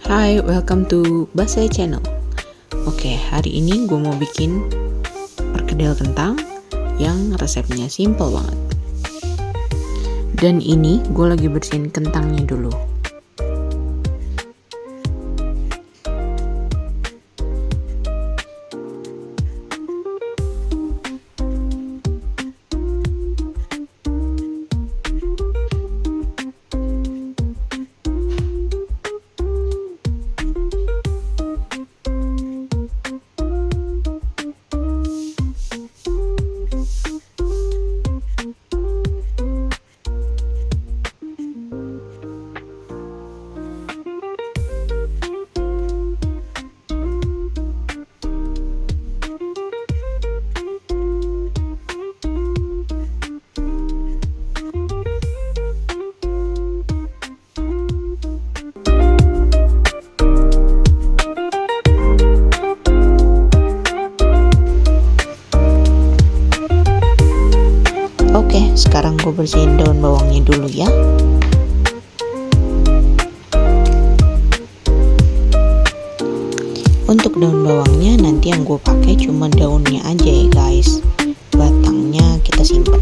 Hai, welcome to Basai Channel. Oke, hari ini gue mau bikin perkedel kentang yang resepnya simple banget. Dan ini gue lagi bersihin kentangnya dulu. Oke, sekarang gue bersihin daun bawangnya dulu ya. Untuk daun bawangnya nanti yang gue pakai cuma daunnya aja ya guys. Batangnya kita simpan.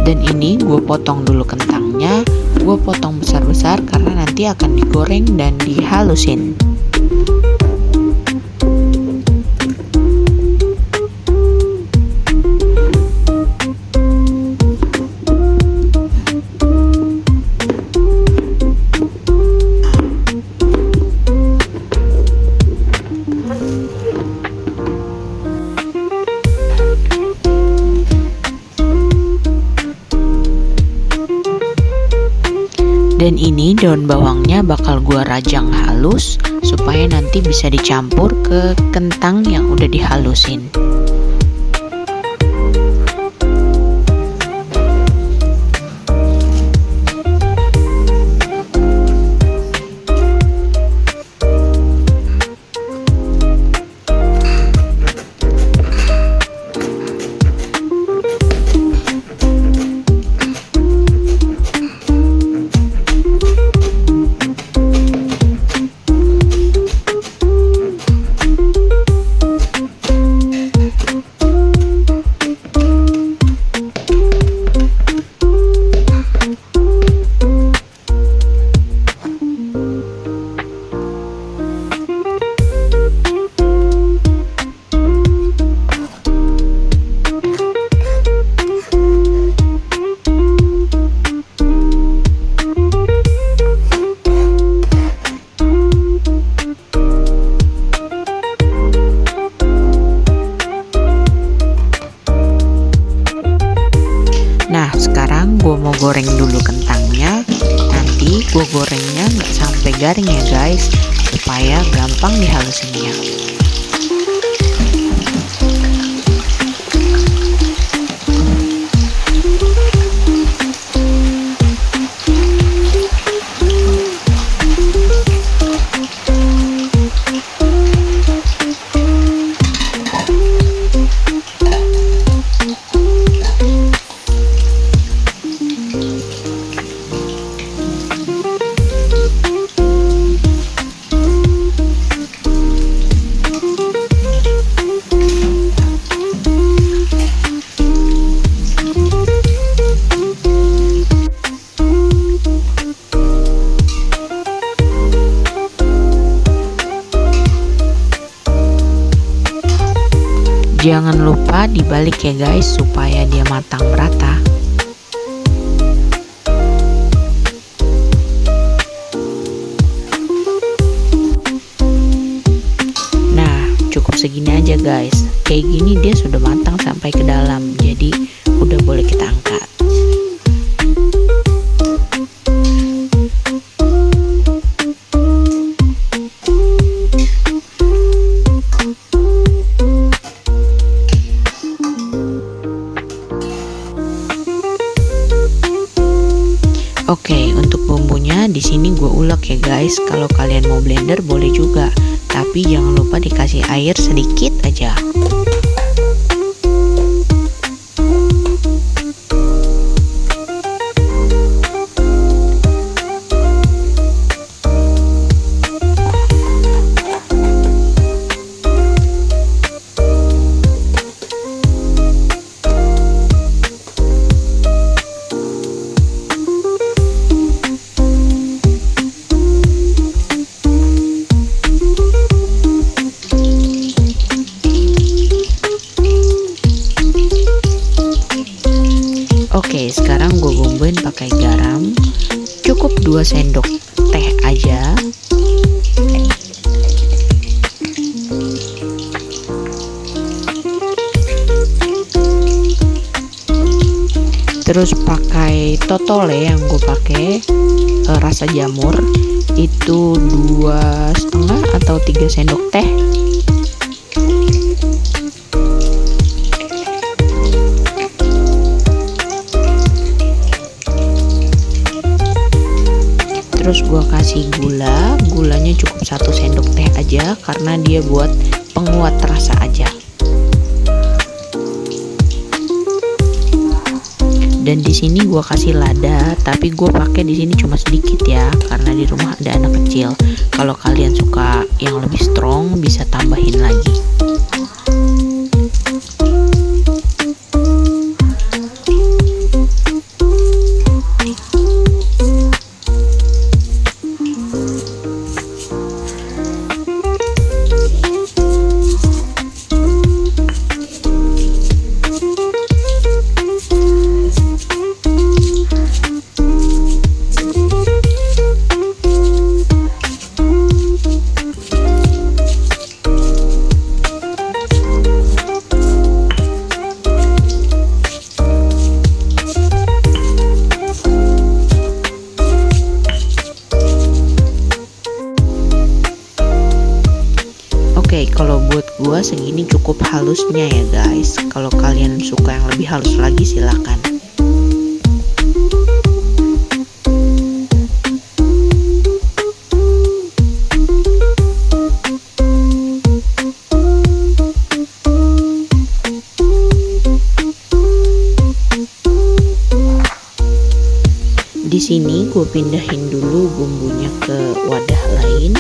Dan ini gue potong dulu kentangnya, gue potong besar-besar karena nanti akan digoreng dan dihalusin. Dan ini daun bawangnya bakal gua rajang halus supaya nanti bisa dicampur ke kentang yang udah dihalusin. Nah, sekarang gue mau goreng dulu kentangnya. Nanti gue gorengnya nggak sampai garing ya guys, supaya gampang dihalusinnya. Jangan lupa dibalik ya guys supaya dia matang merata. guys. Kayak gini dia sudah matang sampai ke dalam, jadi udah boleh kita angkat. Oke, untuk bumbunya di sini gue ulek ya guys. Kalau kalian mau blender boleh juga, tapi jangan lupa dikasih air sedikit aja. Oke, sekarang gue bumbuin pakai garam, cukup 2 sendok teh aja. Terus pakai totole yang gue pakai rasa jamur itu 2,5 atau 3 sendok teh. Terus gue kasih gulanya cukup 1 sendok teh aja karena dia buat penguat rasa aja. Dan di sini gue kasih lada, tapi gue pakai di sini cuma sedikit ya karena di rumah ada anak kecil. Kalau kalian suka yang lebih strong bisa tambahin lagi. Oke, kalau buat gua segini cukup halusnya ya guys. Kalau kalian suka yang lebih halus lagi silakan. Di sini gue pindahin dulu bumbunya ke wadah lain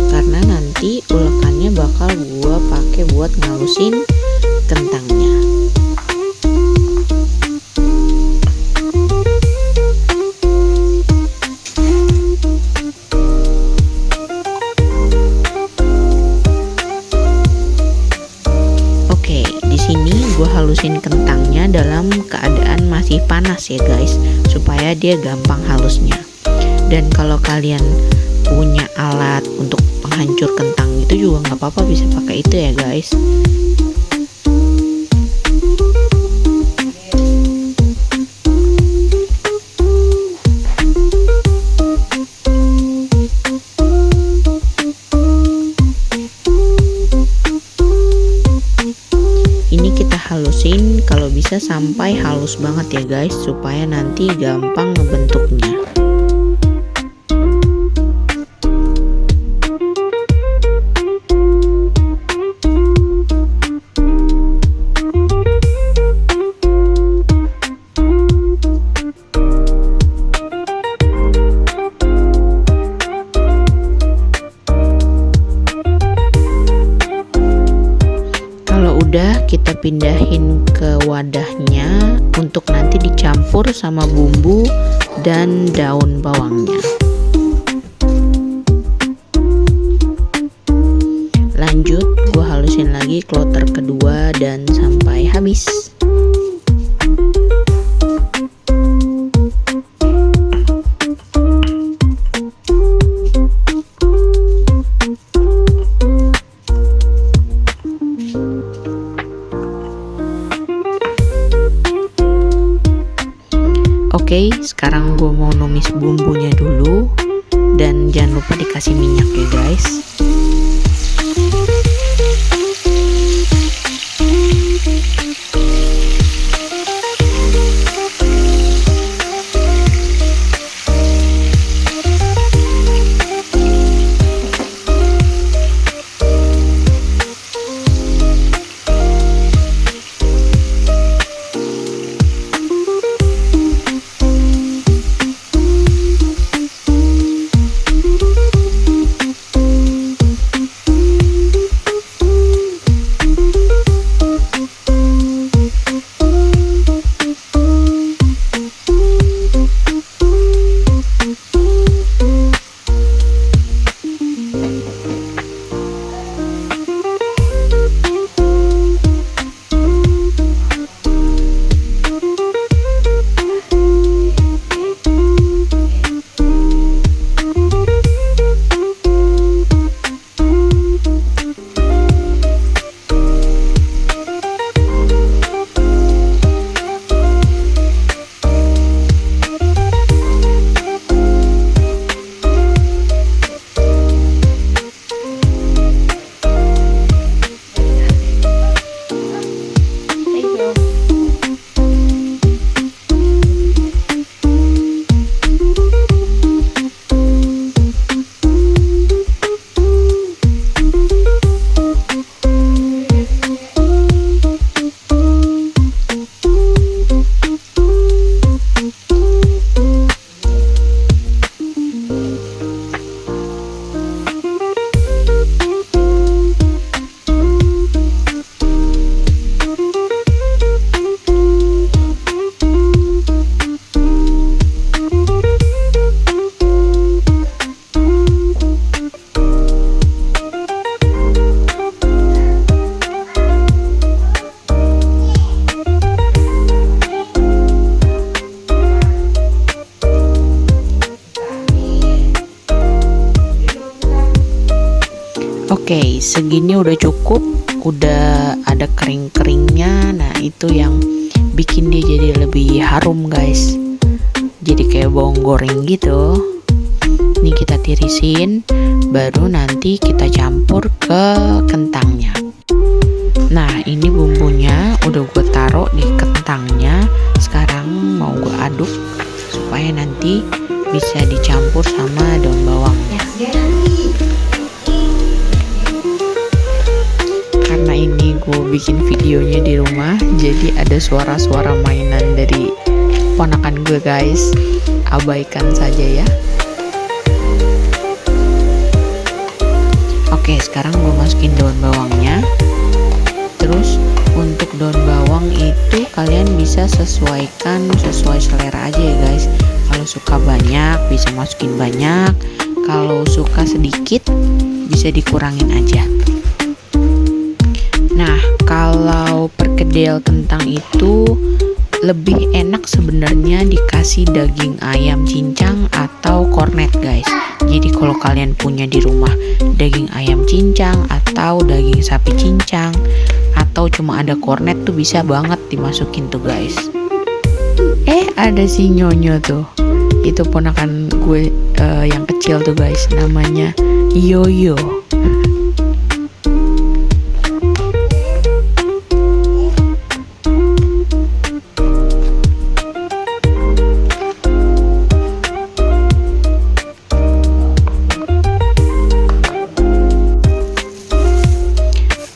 karena nanti ulekannya bakal gue pakai buat ngalusin kentangnya. Oke, di sini gue halusin kentangnya dalam keadaan masih panas ya guys, supaya dia gampang halusnya. Dan kalau kalian punya alat untuk penghancur kentang itu juga nggak apa-apa, bisa pakai itu ya guys. Ini kita halusin kalau bisa sampai halus banget ya guys, supaya nanti gampang ngebentuknya. Udah, kita pindahin ke wadahnya untuk nanti dicampur sama bumbu dan daun bawangnya. Lanjut, gue halusin lagi kloter kedua dan sampai habis. Oke, sekarang gue mau numis bumbunya dulu. Dan jangan lupa dikasih minyak ya guys. Oke, segini udah cukup, udah ada kering-keringnya. Nah, itu yang bikin dia jadi lebih harum, guys. Jadi kayak bawang goreng gitu. Ini kita tirisin, baru nanti kita campur ke kentangnya. Nah, ini bumbunya udah gue taruh di kentangnya. Sekarang mau gue aduk supaya nanti bisa dicampur sama daun bawangnya. Karena ini gue bikin videonya di rumah, jadi ada suara-suara mainan dari ponakan gue, guys. Abaikan saja ya. Oke, sekarang gue masukin daun bawangnya. Terus untuk daun bawang itu kalian bisa sesuaikan sesuai selera aja ya guys. Kalau suka banyak bisa masukin banyak, kalau suka sedikit bisa dikurangin aja. Nah, kalau perkedel kentang itu lebih enak sebenarnya dikasih daging ayam cincang atau kornet, guys. Jadi kalau kalian punya di rumah daging ayam cincang atau daging sapi cincang atau cuma ada kornet tuh bisa banget dimasukin tuh, guys. Ada si Nyonyo tuh. Itu ponakan gue yang kecil tuh, guys. Namanya Yoyo.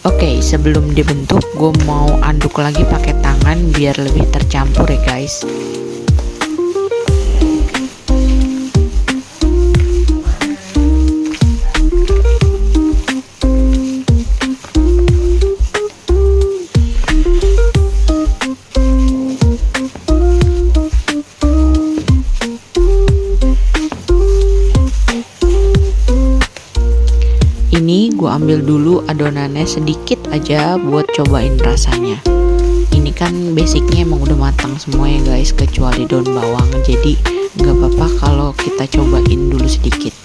Oke, sebelum dibentuk gue mau aduk lagi pakai tangan biar lebih tercampur ya guys. Ini gue ambil dulu adonannya sedikit aja buat cobain rasanya. Ini kan basicnya emang udah matang semua ya guys, kecuali daun bawang. Jadi nggak apa-apa kalau kita cobain dulu sedikit.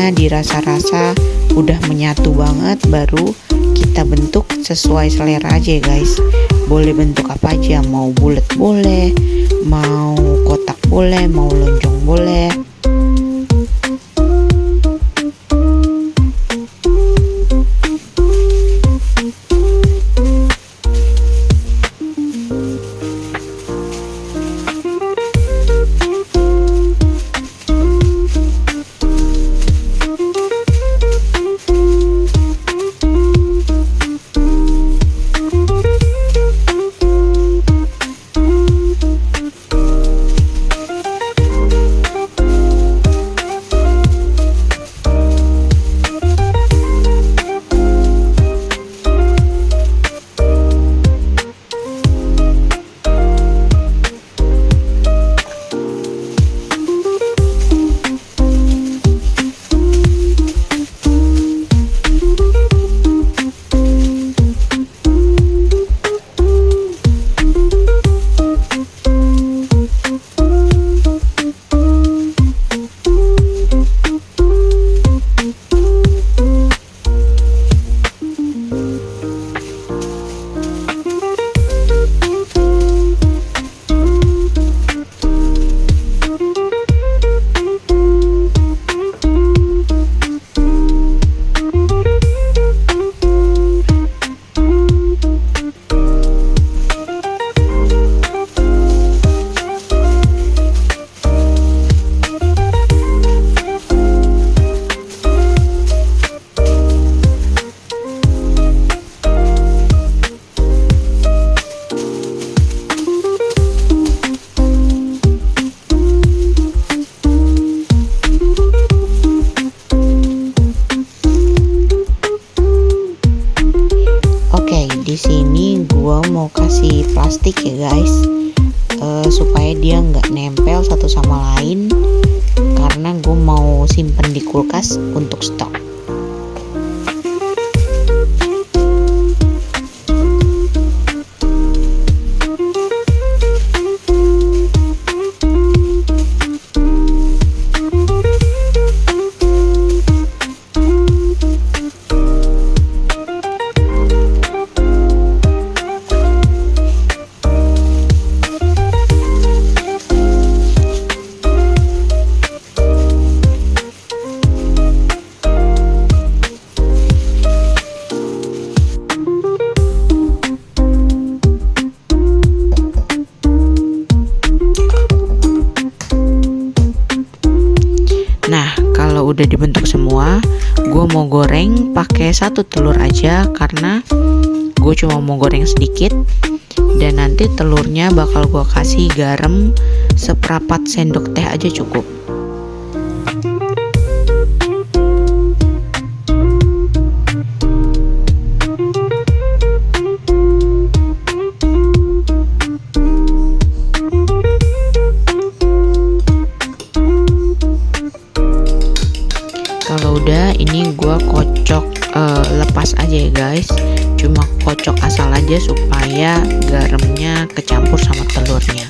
bumbunya dirasa-rasa udah menyatu banget, baru kita bentuk sesuai selera aja ya guys. Boleh bentuk apa aja, mau bulat boleh, mau kotak boleh, mau lonjong boleh. Di sini gua mau kasih plastik ya guys, supaya dia nggak nempel satu sama lain, karena gue mau simpen di kulkas untuk stok. Udah dibentuk semua, gue mau goreng pakai 1 telur aja karena gue cuma mau goreng sedikit, dan nanti telurnya bakal gue kasih garam seperempat sendok teh aja cukup. Kalau udah, ini gua kocok lepas aja ya guys, cuma kocok asal aja supaya garamnya kecampur sama telurnya.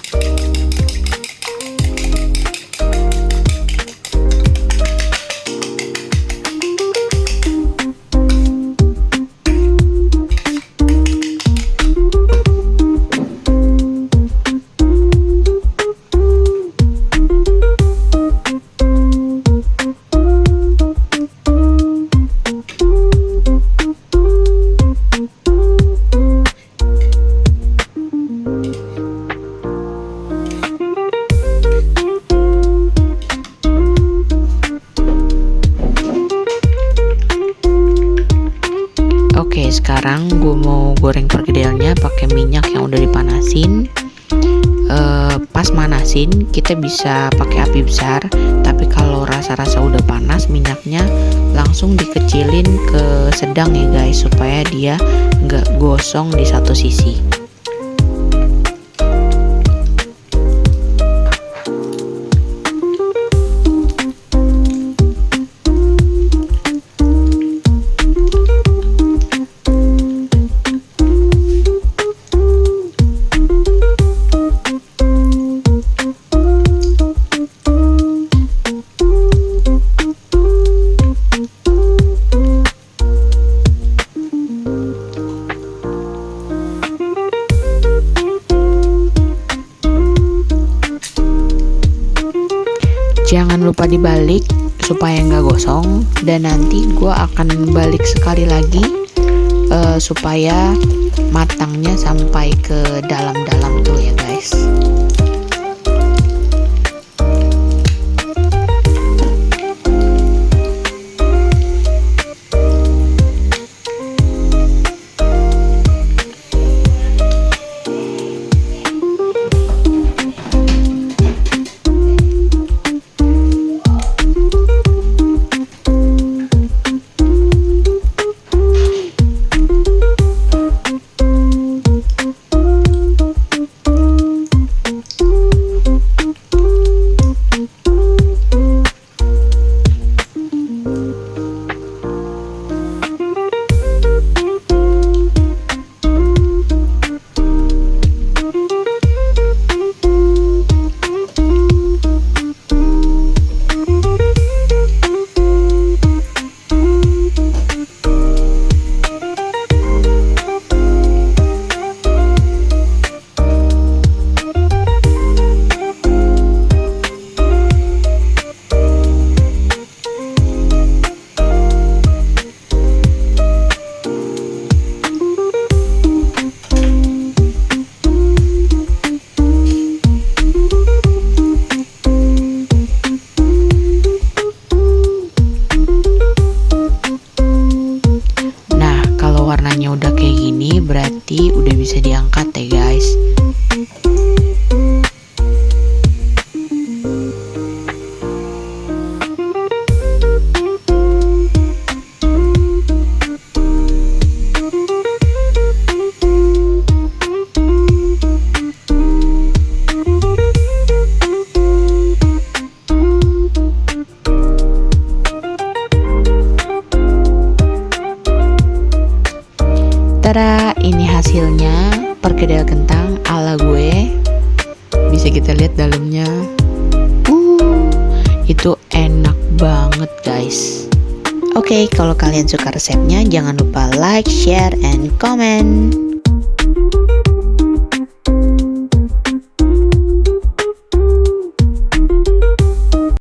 Sekarang gue mau goreng perkedelnya pakai minyak yang udah dipanasin. Pas manasin kita bisa pakai api besar, tapi kalau rasa-rasa udah panas minyaknya langsung dikecilin ke sedang ya guys, supaya dia nggak gosong di satu sisi. Jangan lupa dibalik supaya nggak gosong, dan nanti gue akan balik sekali lagi supaya matangnya sampai ke dalam-dalam tuh ya guys. Warnanya udah kayak gini, berarti udah bisa diangkat ya guys. Tada, ini hasilnya perkedel kentang ala gue. Bisa kita lihat dalamnya. Itu enak banget guys. Oke, kalau kalian suka resepnya jangan lupa like, share, and comment.